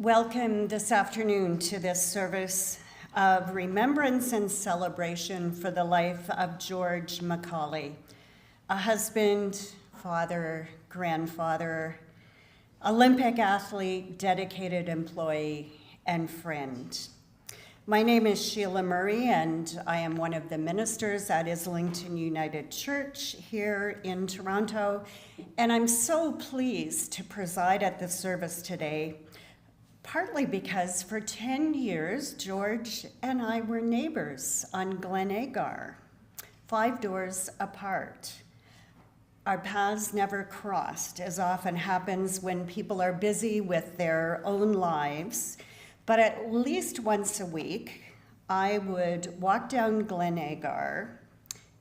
Welcome this afternoon to this service of remembrance and celebration for the life of George McCauley, a husband, father, grandfather, Olympic athlete, dedicated employee, and friend. My name is Sheila Murray, and I am one of the ministers at Islington United Church here in Toronto, and I'm so pleased to preside at the service today, partly because for 10 years, George and I were neighbors on Glen Agar, 5 doors apart. Our paths never crossed, as often happens when people are busy with their own lives, but at least once a week, I would walk down Glen Agar,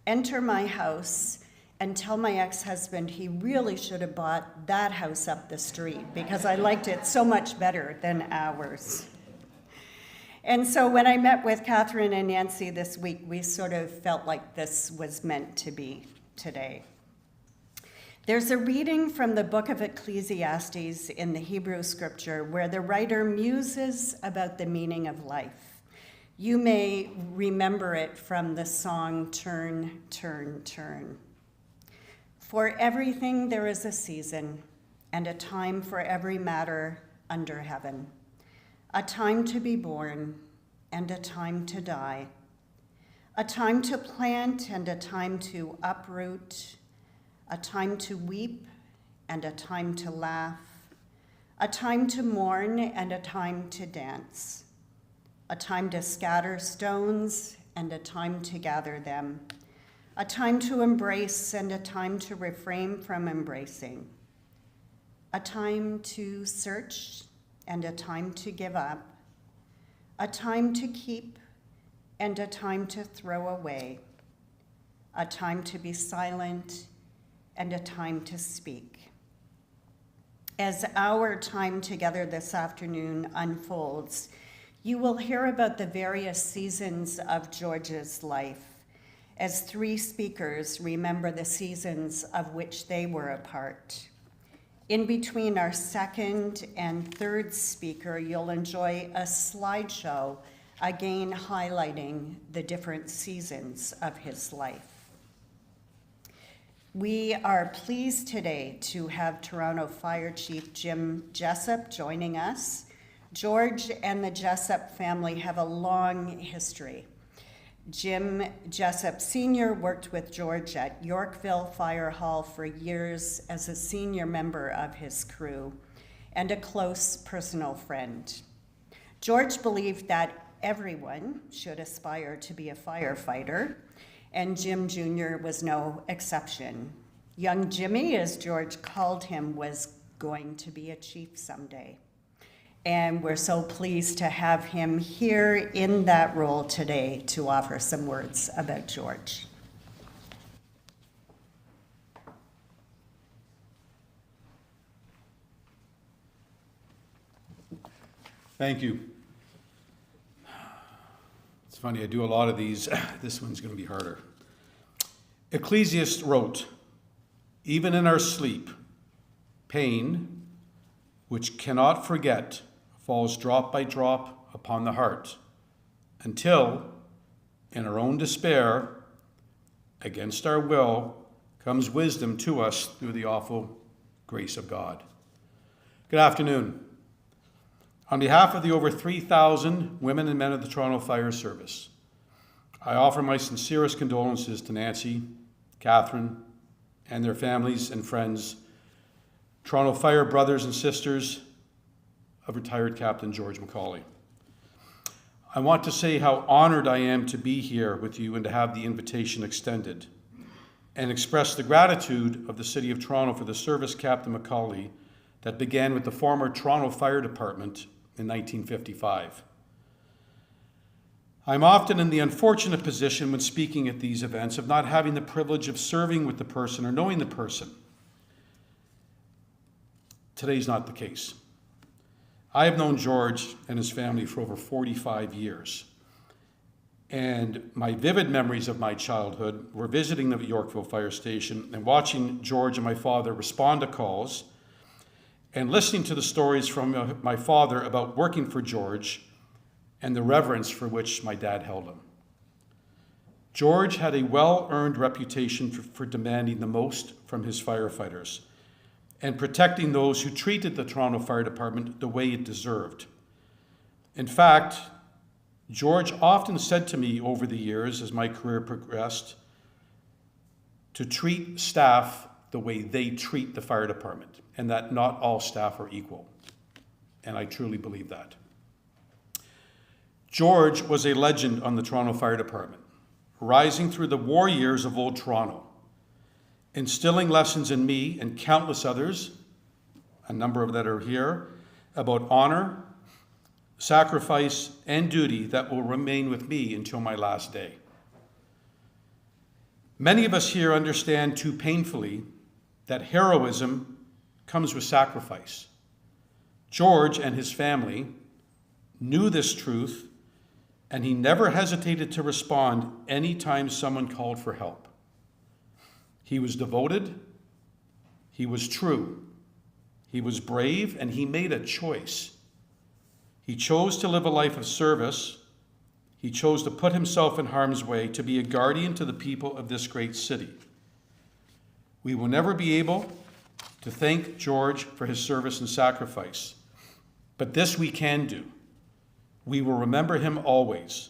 enter my house, and tell my ex-husband he really should have bought that house up the street because I liked it so much better than ours. And so when I met with Catherine and Nancy this week, we sort of felt like this was meant to be today. There's a reading from the book of Ecclesiastes in the Hebrew scripture where the writer muses about the meaning of life. You may remember it from the song, Turn, Turn, Turn. For everything there is a season, and a time for every matter under heaven, a time to be born, and a time to die, a time to plant and a time to uproot, a time to weep and a time to laugh, a time to mourn and a time to dance, a time to scatter stones and a time to gather them, a time to embrace and a time to refrain from embracing, a time to search and a time to give up, a time to keep and a time to throw away, a time to be silent and a time to speak. As our time together this afternoon unfolds, you will hear about the various seasons of George's life, as 3 speakers remember the seasons of which they were a part. In between our second and third speaker, you'll enjoy a slideshow, again highlighting the different seasons of his life. We are pleased today to have Toronto Fire Chief Jim Jessup joining us. George and the Jessup family have a long history. Jim Jessup Sr. worked with George at Yorkville Fire Hall for years as a senior member of his crew and a close personal friend. George believed that everyone should aspire to be a firefighter, and Jim Jr. was no exception. Young Jimmy, as George called him, was going to be a chief someday. And we're so pleased to have him here in that role today to offer some words about George. Thank you. It's funny, I do a lot of these. This one's going to be harder. Ecclesiastes wrote, "Even in our sleep, pain, which cannot forget, falls drop by drop upon the heart, until, in our own despair, against our will, comes wisdom to us through the awful grace of God." Good afternoon. On behalf of the over 3,000 women and men of the Toronto Fire Service, I offer my sincerest condolences to Nancy, Catherine, and their families and friends, Toronto Fire brothers and sisters of retired Captain George McCauley. I want to say how honored I am to be here with you and to have the invitation extended, and express the gratitude of the City of Toronto for the service Captain McCauley that began with the former Toronto Fire Department in 1955. I'm often in the unfortunate position when speaking at these events of not having the privilege of serving with the person or knowing the person. Today's not the case. I have known George and his family for over 45 years. And my vivid memories of my childhood were visiting the Yorkville Fire Station and watching George and my father respond to calls and listening to the stories from my father about working for George and the reverence for which my dad held him. George had a well-earned reputation for demanding the most from his firefighters and protecting those who treated the Toronto Fire Department the way it deserved. In fact, George often said to me over the years as my career progressed to treat staff the way they treat the fire department, and that not all staff are equal. And I truly believe that. George was a legend on the Toronto Fire Department, rising through the war years of old Toronto, instilling lessons in me and countless others, a number of that are here, about honor, sacrifice, and duty that will remain with me until my last day. Many of us here understand too painfully that heroism comes with sacrifice. George and his family knew this truth, and he never hesitated to respond anytime someone called for help. He was devoted, he was true, he was brave, and he made a choice. He chose to live a life of service. He chose to put himself in harm's way to be a guardian to the people of this great city. We will never be able to thank George for his service and sacrifice, but this we can do. We will remember him always.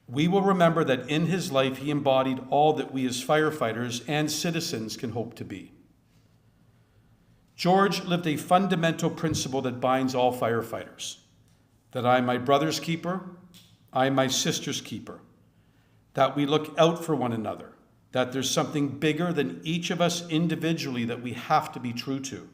We will remember that in his life he embodied all that we as firefighters and citizens can hope to be. George lived a fundamental principle that binds all firefighters, that I am my brother's keeper, I am my sister's keeper, that we look out for one another, that there's something bigger than each of us individually that we have to be true to.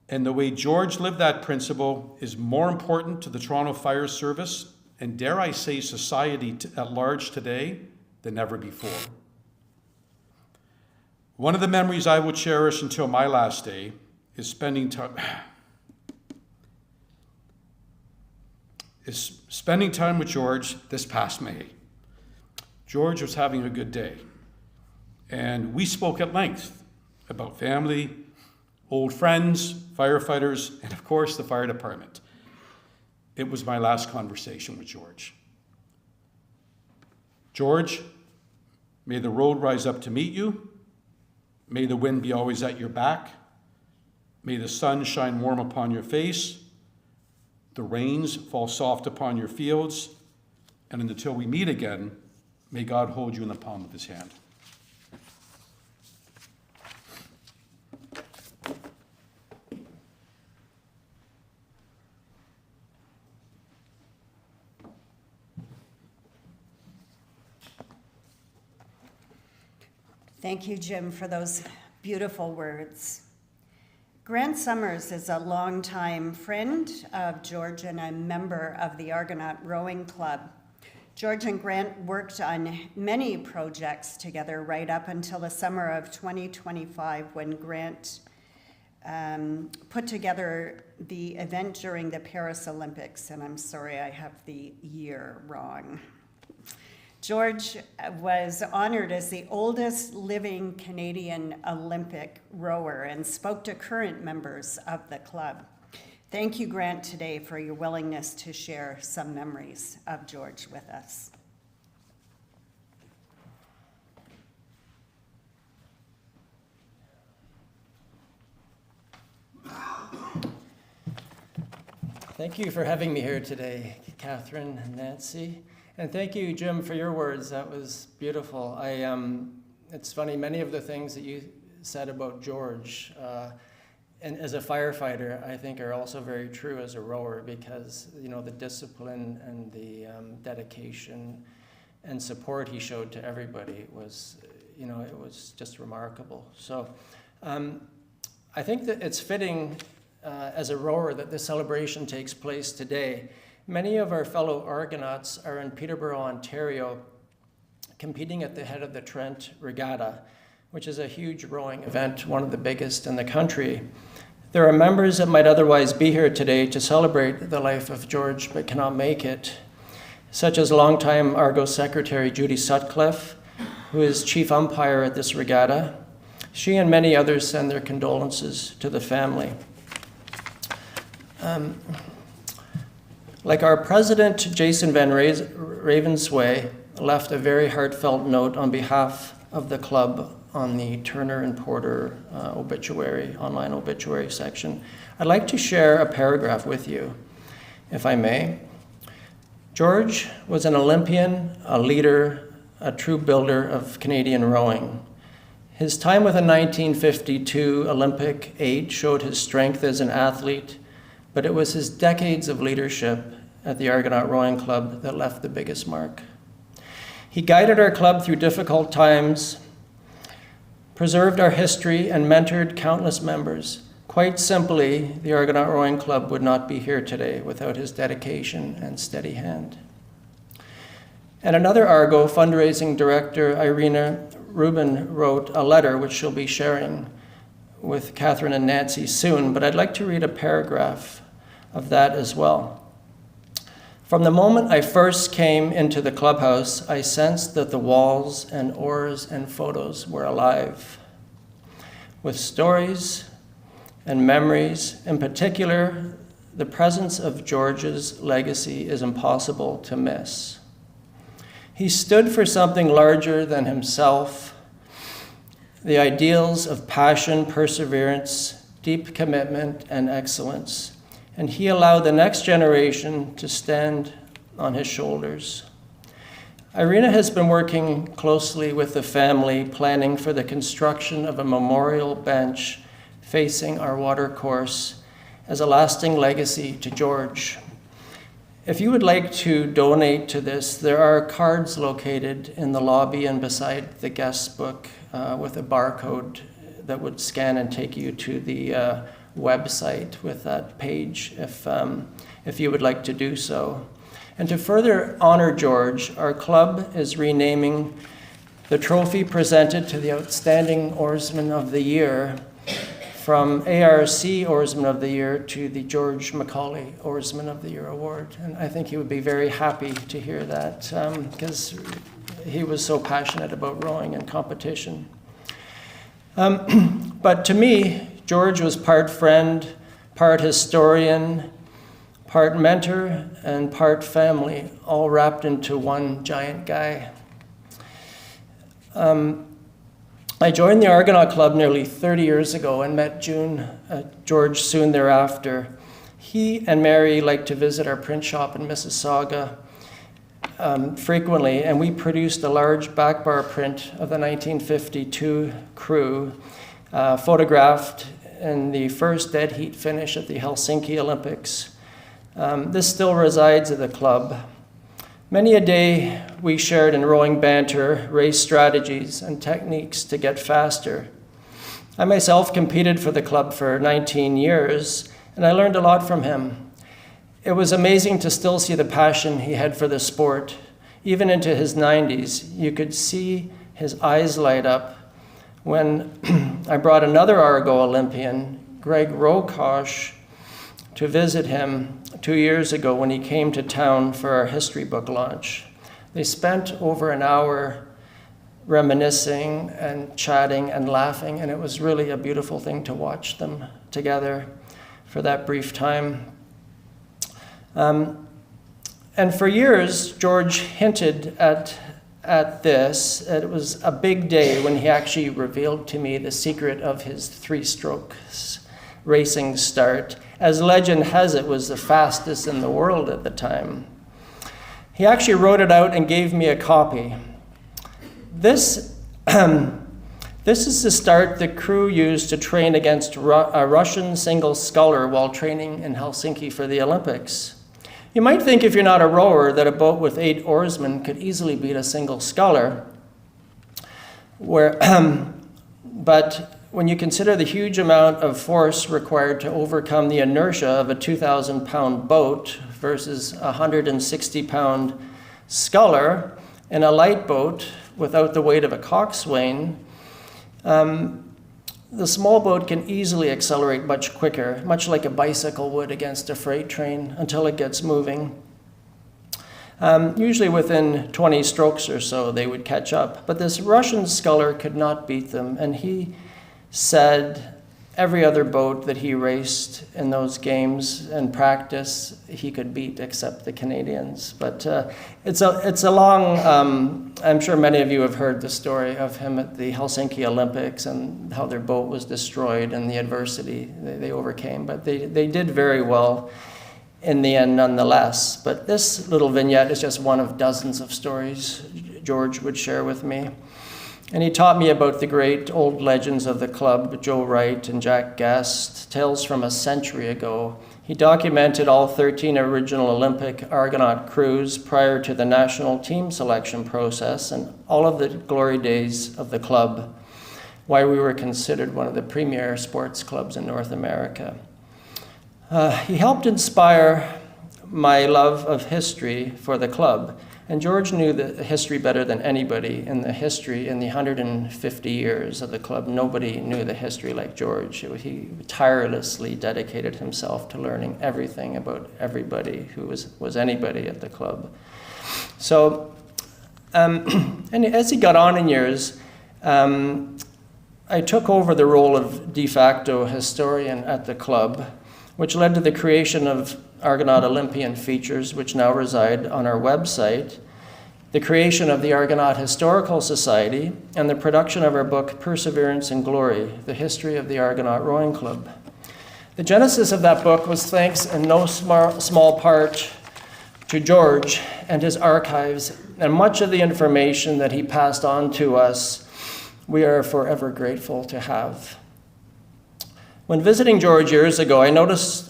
And the way George lived that principle is more important to the Toronto Fire Service, and dare I say society at large today, than ever before. One of the memories I will cherish until my last day is spending time with George this past May. George was having a good day, and we spoke at length about family, old friends, firefighters, and of course the fire department. It was my last conversation with George. George, may the road rise up to meet you. May the wind be always at your back. May the sun shine warm upon your face. The rains fall soft upon your fields. And until we meet again, may God hold you in the palm of his hand. Thank you, Jim, for those beautiful words. Grant Summers is a longtime friend of George and a member of the Argonaut Rowing Club. George and Grant worked on many projects together right up until the summer of 2025 when Grant put together the event during the Paris Olympics, and I'm sorry I have the year wrong. George was honored as the oldest living Canadian Olympic rower and spoke to current members of the club. Thank you, Grant, today for your willingness to share some memories of George with us. Thank you for having me here today, Catherine and Nancy. And thank you, Jim, for your words. That was beautiful. It's funny, many of the things that you said about George, and as a firefighter, I think are also very true as a rower because, you know, the discipline and the dedication and support he showed to everybody was, you know, it was just remarkable. So I think that it's fitting as a rower that this celebration takes place today. Many of our fellow Argonauts are in Peterborough, Ontario, competing at the head of the Trent Regatta, which is a huge rowing event, one of the biggest in the country. There are members that might otherwise be here today to celebrate the life of George but cannot make it, such as longtime Argo Secretary Judy Sutcliffe, who is chief umpire at this regatta, She and many others send their condolences to the family. Like our president, Jason Van Ravensway, left a very heartfelt note on behalf of the club on the Turner and Porter online obituary section. I'd like to share a paragraph with you, if I may. George was an Olympian, a leader, a true builder of Canadian rowing. His time with the 1952 Olympic 8 showed his strength as an athlete, but it was his decades of leadership at the Argonaut Rowing Club that left the biggest mark. He guided our club through difficult times, preserved our history, and mentored countless members. Quite simply, the Argonaut Rowing Club would not be here today without his dedication and steady hand. And another Argo fundraising director, Irina Rubin, wrote a letter which she'll be sharing with Catherine and Nancy soon, but I'd like to read a paragraph of that as well. From the moment I first came into the clubhouse, I sensed that the walls and oars and photos were alive with stories and memories. In particular, the presence of George's legacy is impossible to miss. He stood for something larger than himself, the ideals of passion, perseverance, deep commitment, and excellence. And he allowed the next generation to stand on his shoulders. Irina has been working closely with the family, planning for the construction of a memorial bench facing our watercourse as a lasting legacy to George. If you would like to donate to this, there are cards located in the lobby and beside the guest book with a barcode that would scan and take you to the website with that page if you would like to do so. And to further honor George, our club is renaming the trophy presented to the Outstanding Oarsman of the Year from ARC Oarsman of the Year to the George McCauley Oarsman of the Year Award. And I think he would be very happy to hear that because he was so passionate about rowing and competition. But to me, George was part friend, part historian, part mentor, and part family, all wrapped into one giant guy. I joined the Argonaut Club nearly 30 years ago and met George soon thereafter. He and Mary liked to visit our print shop in Mississauga frequently, and we produced a large back bar print of the 1952 crew, photographed in the first dead heat finish at the Helsinki Olympics. This still resides at the club. Many a day we shared in rowing banter, race strategies, and techniques to get faster. I myself competed for the club for 19 years, and I learned a lot from him. It was amazing to still see the passion he had for the sport. Even into his 90s, you could see his eyes light up when I brought another Argo Olympian, Greg Rokosh, to visit him 2 years ago when he came to town for our history book launch. They spent over an hour reminiscing and chatting and laughing, and it was really a beautiful thing to watch them together for that brief time. And for years, George hinted at this. It was a big day when he actually revealed to me the secret of his three-stroke racing start. As legend has it, was the fastest in the world at the time. He actually wrote it out and gave me a copy. This is the start the crew used to train against a Russian single sculler while training in Helsinki for the Olympics. You might think if you're not a rower that a boat with 8 oarsmen could easily beat a single sculler, but when you consider the huge amount of force required to overcome the inertia of a 2,000-pound boat versus a 160-pound sculler in a light boat without the weight of a coxswain, the small boat can easily accelerate much quicker, much like a bicycle would against a freight train until it gets moving. Usually within 20 strokes or so, they would catch up. But this Russian sculler could not beat them, and he said every other boat that he raced in those games and practice he could beat except the Canadians. But it's a long, I'm sure many of you have heard the story of him at the Helsinki Olympics and how their boat was destroyed and the adversity they overcame. But they did very well in the end nonetheless. But this little vignette is just one of dozens of stories George would share with me. And he taught me about the great old legends of the club, Joe Wright and Jack Guest, tales from a century ago. He documented all 13 original Olympic Argonaut crews prior to the national team selection process and all of the glory days of the club, why we were considered one of the premier sports clubs in North America. He helped inspire my love of history for the club. And George knew the history better than anybody in the 150 years of the club. Nobody knew the history like George. He tirelessly dedicated himself to learning everything about everybody who was anybody at the club. So, and as he got on in years, I took over the role of de facto historian at the club, which led to the creation of Argonaut Olympian features, which now reside on our website, the creation of the Argonaut Historical Society, and the production of our book, Perseverance and Glory, The History of the Argonaut Rowing Club. The genesis of that book was thanks in no small part to George and his archives, and much of the information that he passed on to us, we are forever grateful to have. When visiting George years ago, I noticed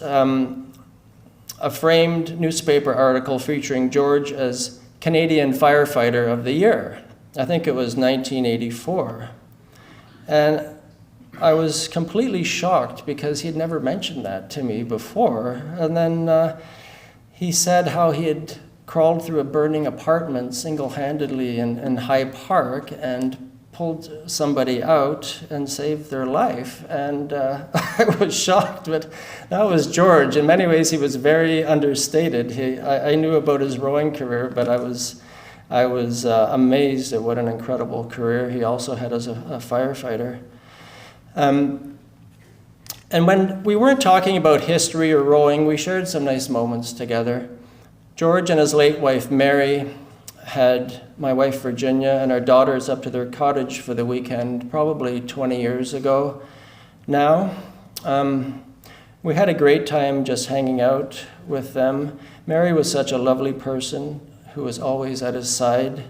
a framed newspaper article featuring George as Canadian Firefighter of the Year. I think it was 1984. And I was completely shocked because he had never mentioned that to me before. And then he said how he had crawled through a burning apartment single-handedly in High Park and pulled somebody out and saved their life. And I was shocked, but that was George. In many ways, he was very understated. I knew about his rowing career, but I was amazed at what an incredible career he also had as a firefighter. And when we weren't talking about history or rowing, we shared some nice moments together. George and his late wife, Mary, had my wife Virginia and our daughters up to their cottage for the weekend, probably 20 years ago now. We had a great time just hanging out with them. Mary was such a lovely person who was always at his side.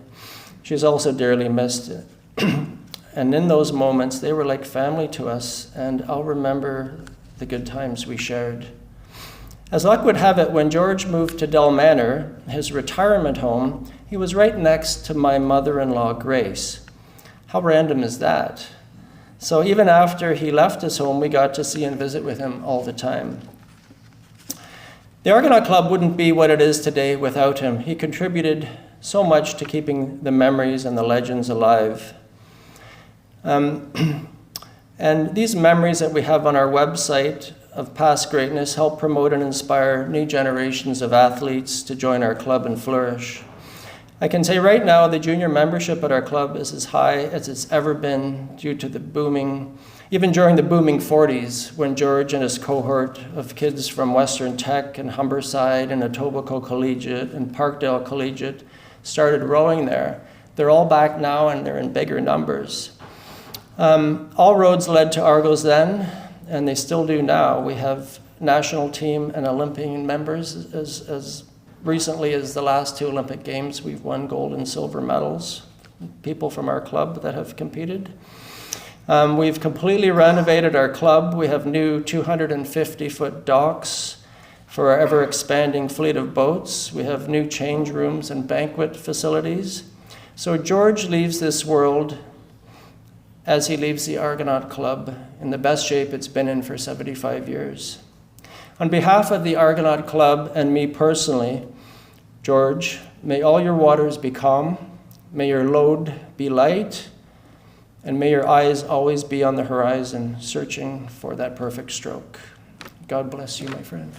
She's also dearly missed. And in those moments, they were like family to us, and I'll remember the good times we shared. As luck would have it, when George moved to Del Manor, his retirement home, he was right next to my mother-in-law, Grace. How random is that? So even after he left his home, we got to see and visit with him all the time. The Argonaut Club wouldn't be what it is today without him. He contributed so much to keeping the memories and the legends alive. And these memories that we have on our website of past greatness help promote and inspire new generations of athletes to join our club and flourish. I can say right now the junior membership at our club is as high as it's ever been due to the booming, even during the booming 40s when George and his cohort of kids from Western Tech and Humberside and Etobicoke Collegiate and Parkdale Collegiate started rowing there. They're all back now and they're in bigger numbers. All roads led to Argos then, and they still do now. We have national team and Olympian members. As recently as the last 2 Olympic Games, we've won gold and silver medals, people from our club that have competed. We've completely renovated our club. We have new 250-foot docks for our ever-expanding fleet of boats. We have new change rooms and banquet facilities. So George leaves this world as he leaves the Argonaut Club in the best shape it's been in for 75 years. On behalf of the Argonaut Club and me personally, George, may all your waters be calm, may your load be light, and may your eyes always be on the horizon, searching for that perfect stroke. God bless you, my friend.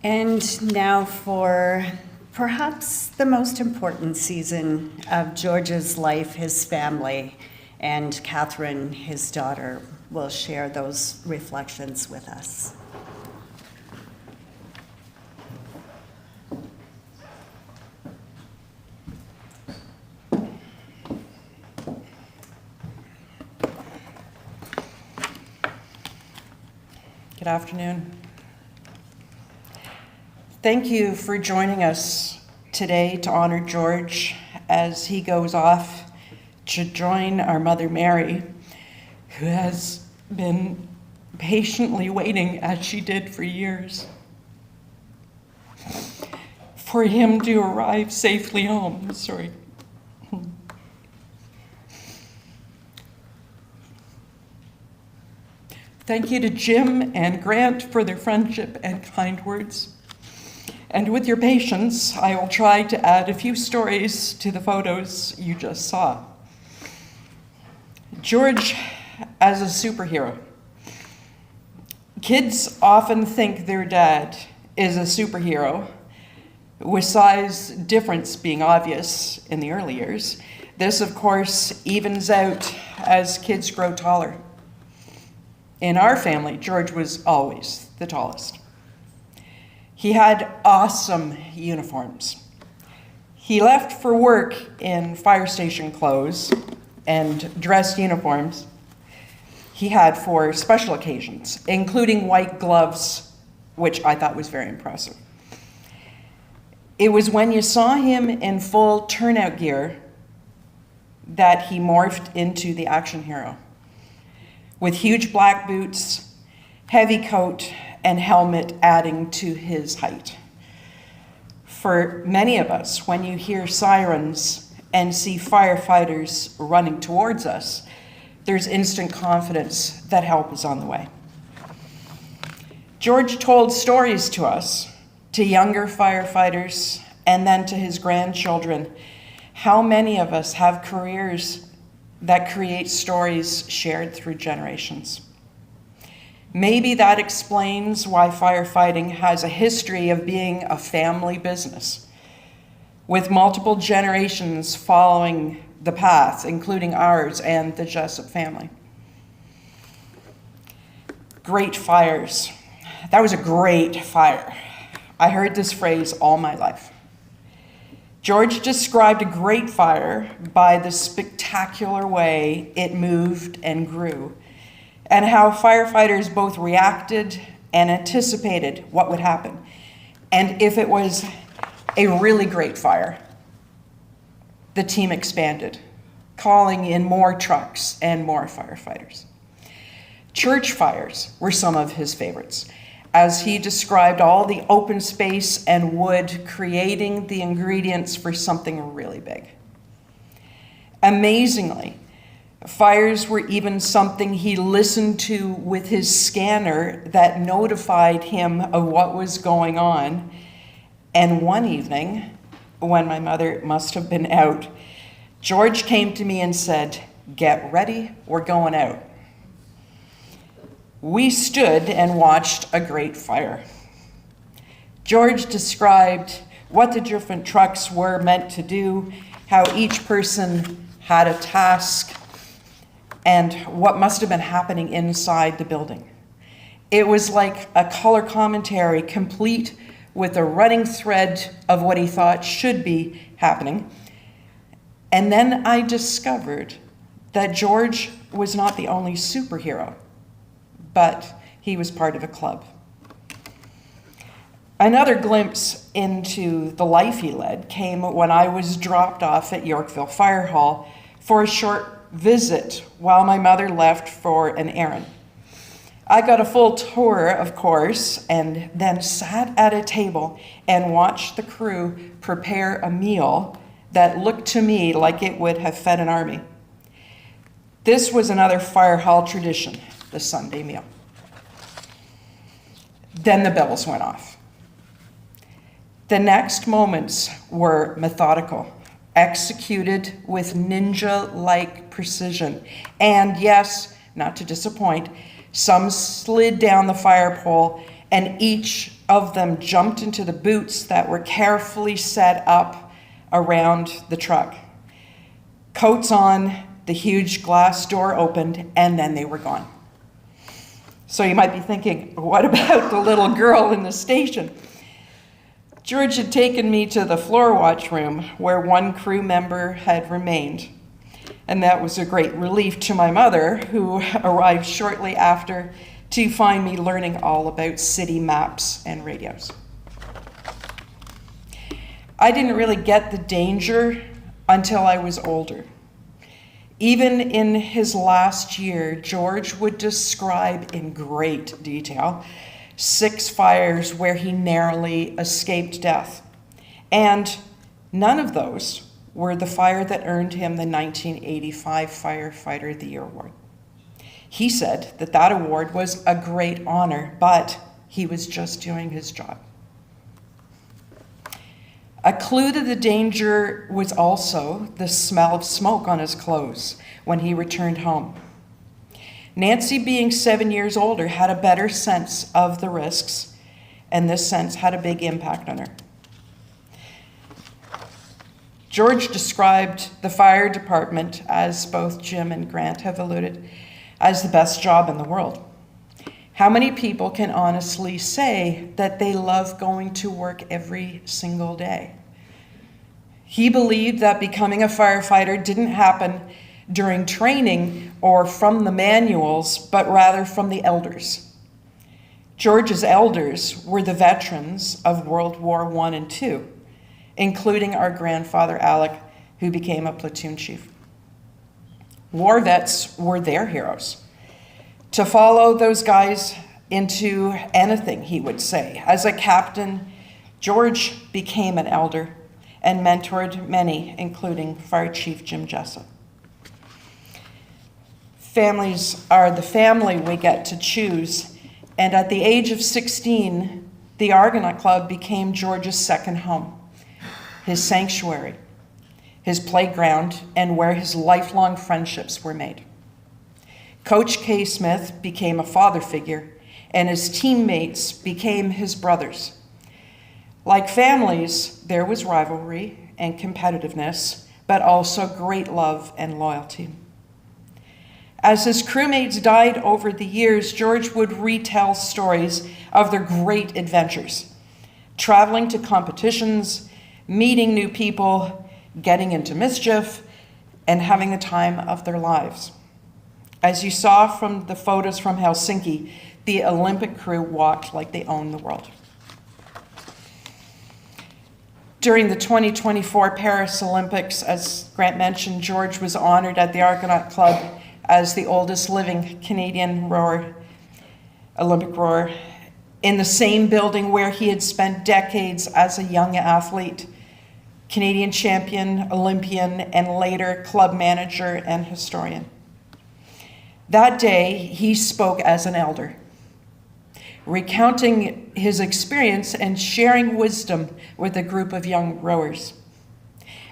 And now for perhaps the most important season of George's life, his family, and Catherine, his daughter. will share those reflections with us. Good afternoon. Thank you for joining us today to honor George as he goes off to join our Mother Mary, who has been patiently waiting, as she did for years, for him to arrive safely home. Thank you to Jim and Grant for their friendship and kind words. And with your patience, I will try to add a few stories to the photos you just saw. George as a superhero. Kids often think their dad is a superhero, with size difference being obvious in the early years. This, of course, evens out as kids grow taller. In our family, George was always the tallest. He had awesome uniforms. He left for work in fire station clothes and dress uniforms he had for special occasions, including white gloves, which I thought was very impressive. It was when you saw him in full turnout gear that he morphed into the action hero, with huge black boots, heavy coat, and helmet adding to his height. For many of us, when you hear sirens and see firefighters running towards us, there's instant confidence that help is on the way. George told stories to us, to younger firefighters, and then to his grandchildren. How many of us have careers that create stories shared through generations? Maybe that explains why firefighting has a history of being a family business, with multiple generations following the path, including ours and the Jessup family. Great fires. That was a great fire. I heard this phrase all my life. George described a great fire by the spectacular way it moved and grew, and how firefighters both reacted and anticipated what would happen. And if it was a really great fire, the team expanded, calling in more trucks and more firefighters. Church fires were some of his favorites, as he described all the open space and wood creating the ingredients for something really big. Amazingly, fires were even something he listened to with his scanner that notified him of what was going on. And one evening, when my mother must have been out, George came to me and said, "Get ready, we're going out." We stood and watched a great fire. George described what the different trucks were meant to do, how each person had a task, and what must have been happening inside the building. It was like a color commentary, complete with a running thread of what he thought should be happening. And then I discovered that George was not the only superhero, but he was part of a club. Another glimpse into the life he led came when I was dropped off at Yorkville Fire Hall for a short visit while my mother left for an errand. I got a full tour, of course, and then sat at a table and watched the crew prepare a meal that looked to me like it would have fed an army. This was another fire hall tradition, the Sunday meal. Then the bells went off. The next moments were methodical, executed with ninja-like precision. And yes, not to disappoint, some slid down the fire pole, and each of them jumped into the boots that were carefully set up around the truck. Coats on, the huge glass door opened, and then they were gone. So you might be thinking, what about the little girl in the station? George had taken me to the floor watch room where one crew member had remained. And that was a great relief to my mother, who arrived shortly after to find me learning all about city maps and radios. I didn't really get the danger until I was older. Even in his last year, George would describe in great detail 6 fires where he narrowly escaped death. And none of those were the fire that earned him the 1985 Firefighter of the Year award. He said that that award was a great honor, but he was just doing his job. A clue to the danger was also the smell of smoke on his clothes when he returned home. Nancy, being 7 years older, had a better sense of the risks, and this sense had a big impact on her. George described the fire department, as both Jim and Grant have alluded, as the best job in the world. How many people can honestly say that they love going to work every single day? He believed that becoming a firefighter didn't happen during training or from the manuals, but rather from the elders. George's elders were the veterans of World War I and II, including our grandfather Alec, who became a platoon chief. War vets were their heroes. To follow those guys into anything, he would say. As a captain, George became an elder and mentored many, including Fire Chief Jim Jessup. Families are the family we get to choose, and at the age of 16, the Argonaut Club became George's second home, his sanctuary, his playground, and where his lifelong friendships were made. Coach K. Smith became a father figure, and his teammates became his brothers. Like families, there was rivalry and competitiveness, but also great love and loyalty. As his crewmates died over the years, George would retell stories of their great adventures, traveling to competitions, meeting new people, getting into mischief, and having the time of their lives. As you saw from the photos from Helsinki, the Olympic crew walked like they owned the world. During the 2024 Paris Olympics, as Grant mentioned, George was honored at the Argonaut Club as the oldest living Canadian rower, Olympic rower, in the same building where he had spent decades as a young athlete, Canadian champion, Olympian, and later club manager and historian. That day, he spoke as an elder, recounting his experience and sharing wisdom with a group of young rowers.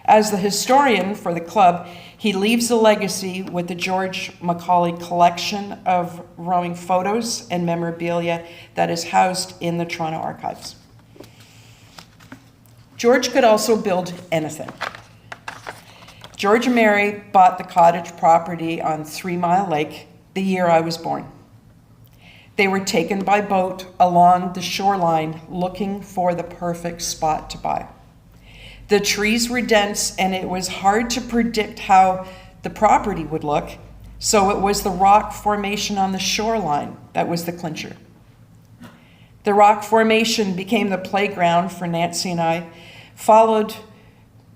As the historian for the club, he leaves a legacy with the George McCauley collection of rowing photos and memorabilia that is housed in the Toronto Archives. George could also build anything. George and Mary bought the cottage property on 3 Mile Lake the year I was born. They were taken by boat along the shoreline looking for the perfect spot to buy. The trees were dense and it was hard to predict how the property would look, so it was the rock formation on the shoreline that was the clincher. The rock formation became the playground for Nancy and I, followed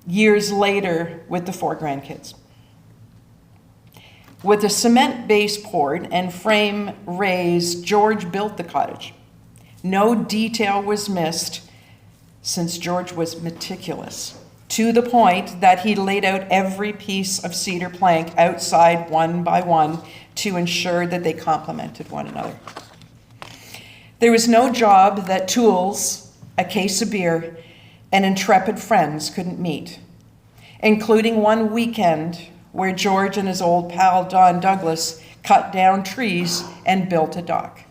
years later with the 4 grandkids. With a cement base poured and frame raised, George built the cottage. No detail was missed, since George was meticulous, to the point that he laid out every piece of cedar plank outside one by one to ensure that they complemented one another. There was no job that tools, a case of beer, and intrepid friends couldn't meet, including one weekend where George and his old pal Don Douglas cut down trees and built a dock.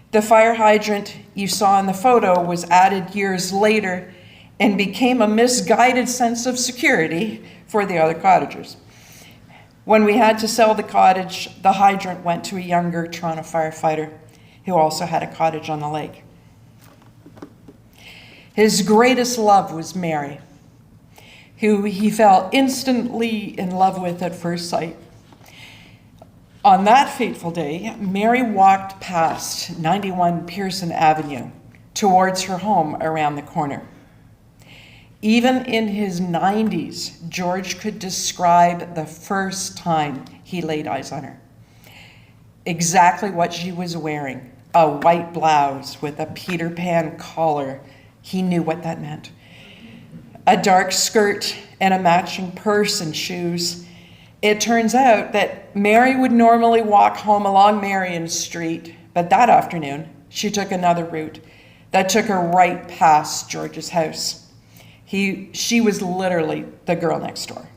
The fire hydrant you saw in the photo was added years later and became a misguided sense of security for the other cottagers. When we had to sell the cottage, the hydrant went to a younger Toronto firefighter who also had a cottage on the lake. His greatest love was Mary, who he fell instantly in love with at first sight. On that fateful day, Mary walked past 91 Pearson Avenue towards her home around the corner. Even in his 90s, George could describe the first time he laid eyes on her. Exactly what she was wearing, a white blouse with a Peter Pan collar. He knew what that meant. A dark skirt and a matching purse and shoes. It turns out that Mary would normally walk home along Marion Street, but that afternoon she took another route that took her right past George's house. She was literally the girl next door.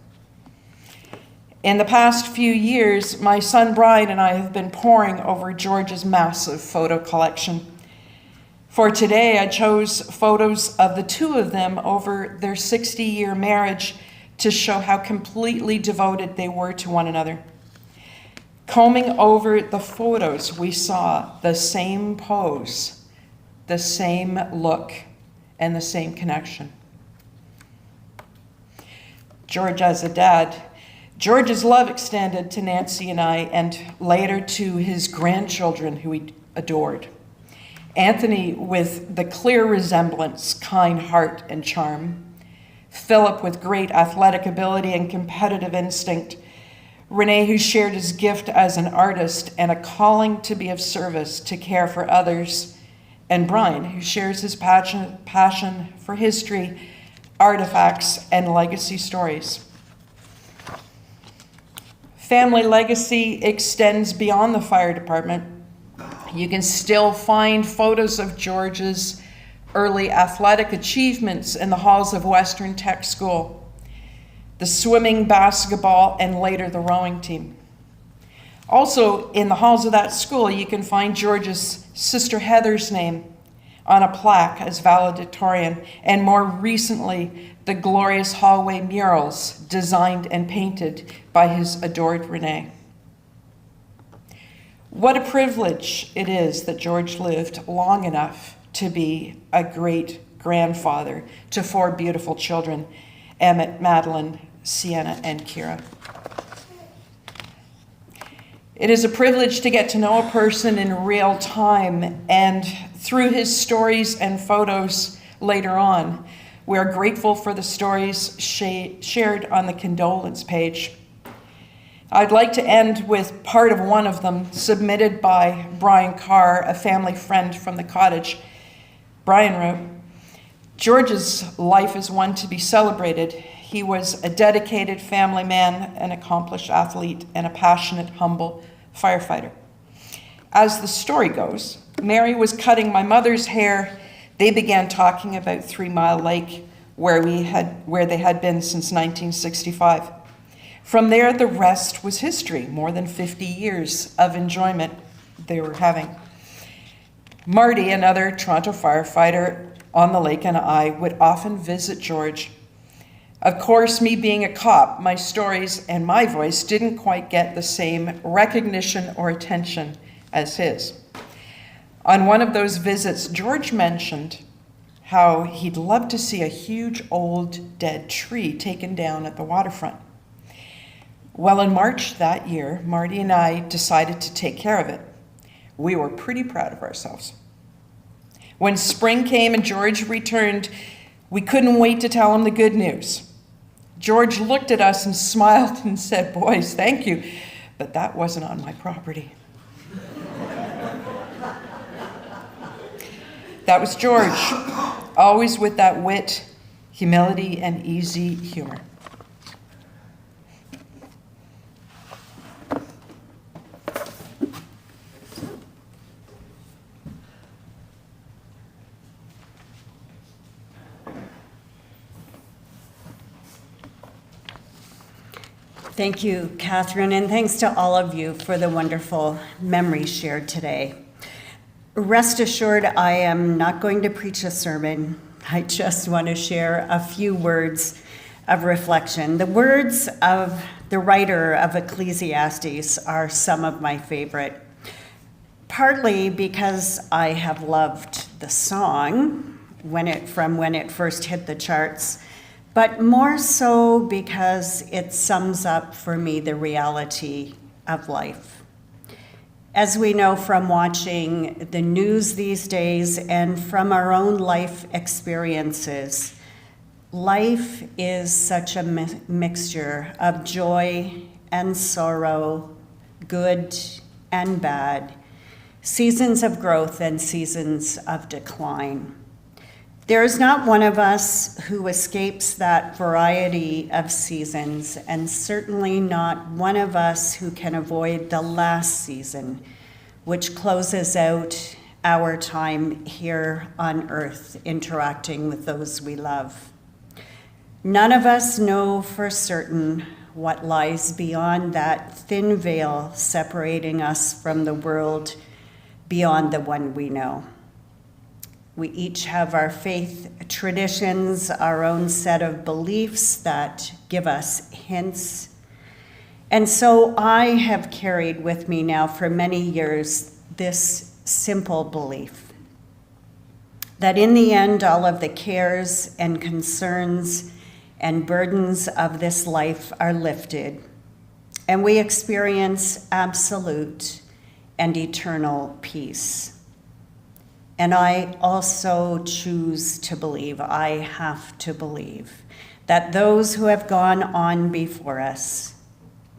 In the past few years, my son Brian and I have been poring over George's massive photo collection. For today, I chose photos of the two of them over their 60-year marriage to show how completely devoted they were to one another. Combing over the photos, we saw the same pose, the same look, and the same connection. George as a dad. George's love extended to Nancy and I, and later to his grandchildren who he adored. Anthony with the clear resemblance, kind heart, and charm. Philip with great athletic ability and competitive instinct. Renee, who shared his gift as an artist and a calling to be of service, to care for others. And Brian, who shares his passion for history, artifacts, and legacy stories. Family legacy extends beyond the fire department. You can still find photos of George's early athletic achievements in the halls of Western Tech School, the swimming, basketball, and later the rowing team. Also, in the halls of that school, you can find George's sister Heather's name on a plaque as valedictorian, and more recently, the glorious hallway murals designed and painted by his adored Renee. What a privilege it is that George lived long enough to be a great grandfather to 4 beautiful children, Emmett, Madeline, Sienna, and Kira. It is a privilege to get to know a person in real time, and through his stories and photos later on, we are grateful for the stories shared on the condolence page. I'd like to end with part of one of them submitted by Brian Carr, a family friend from the cottage. Brian wrote, "George's life is one to be celebrated. He was a dedicated family man, an accomplished athlete, and a passionate, humble firefighter. As the story goes, Mary was cutting my mother's hair. They began talking about 3 Mile Lake, where they had been since 1965. From there, the rest was history, more than 50 years of enjoyment they were having. Marty, another Toronto firefighter on the lake, and I would often visit George. Of course, me being a cop, my stories and my voice didn't quite get the same recognition or attention as his. On one of those visits, George mentioned how he'd love to see a huge old dead tree taken down at the waterfront. Well, in March that year, Marty and I decided to take care of it. We were pretty proud of ourselves. When spring came and George returned, we couldn't wait to tell him the good news. George looked at us and smiled and said, "Boys, thank you, but that wasn't on my property." That was George, always with that wit, humility, and easy humor. Thank you, Catherine, and thanks to all of you for the wonderful memories shared today. Rest assured, I am not going to preach a sermon. I just want to share a few words of reflection. The words of the writer of Ecclesiastes are some of my favorite. Partly because I have loved the song from when it first hit the charts, but more so because it sums up for me the reality of life. As we know from watching the news these days and from our own life experiences, life is such a mixture of joy and sorrow, good and bad, seasons of growth and seasons of decline. There is not one of us who escapes that variety of seasons, and certainly not one of us who can avoid the last season, which closes out our time here on earth interacting with those we love. None of us know for certain what lies beyond that thin veil separating us from the world beyond the one we know. We each have our faith traditions, our own set of beliefs that give us hints. And so I have carried with me now for many years this simple belief that in the end, all of the cares and concerns and burdens of this life are lifted, and we experience absolute and eternal peace. And I also choose to believe, I have to believe, that those who have gone on before us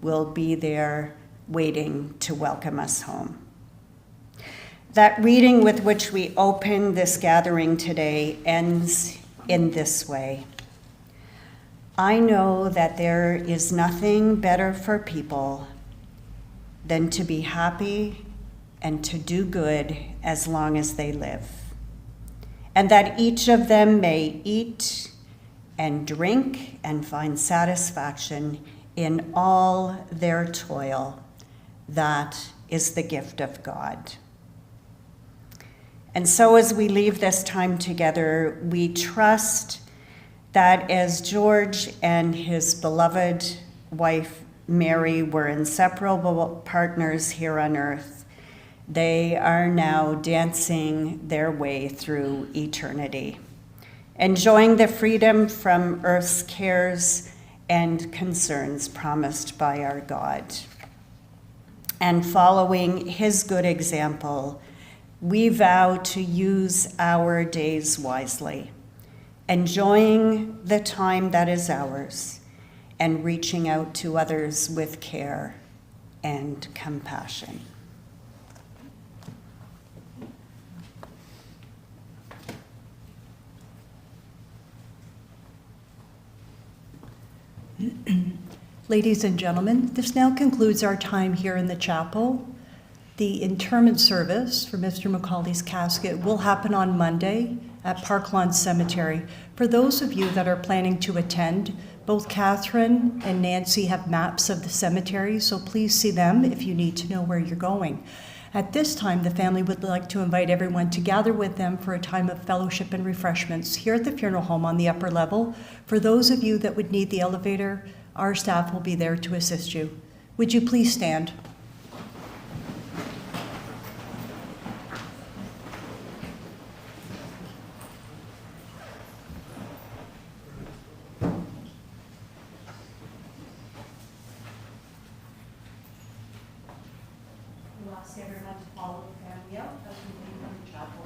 will be there waiting to welcome us home. That reading with which we open this gathering today ends in this way. I know that there is nothing better for people than to be happy and to do good as long as they live, and that each of them may eat and drink and find satisfaction in all their toil. That is the gift of God. And so as we leave this time together, we trust that as George and his beloved wife Mary were inseparable partners here on earth, they are now dancing their way through eternity, enjoying the freedom from earth's cares and concerns promised by our God. And following his good example, we vow to use our days wisely, enjoying the time that is ours and reaching out to others with care and compassion. Ladies and gentlemen, this now concludes our time here in the chapel. The interment service for Mr. McCauley's casket will happen on Monday at Park Lawn Cemetery. For those of you that are planning to attend, both Catherine and Nancy have maps of the cemetery, so please see them if you need to know where you're going. At this time, the family would like to invite everyone to gather with them for a time of fellowship and refreshments here at the funeral home on the upper level. For those of you that would need the elevator, our staff will be there to assist you. Would you please stand? We'll ask everyone to follow the family out as we leave from the chapel.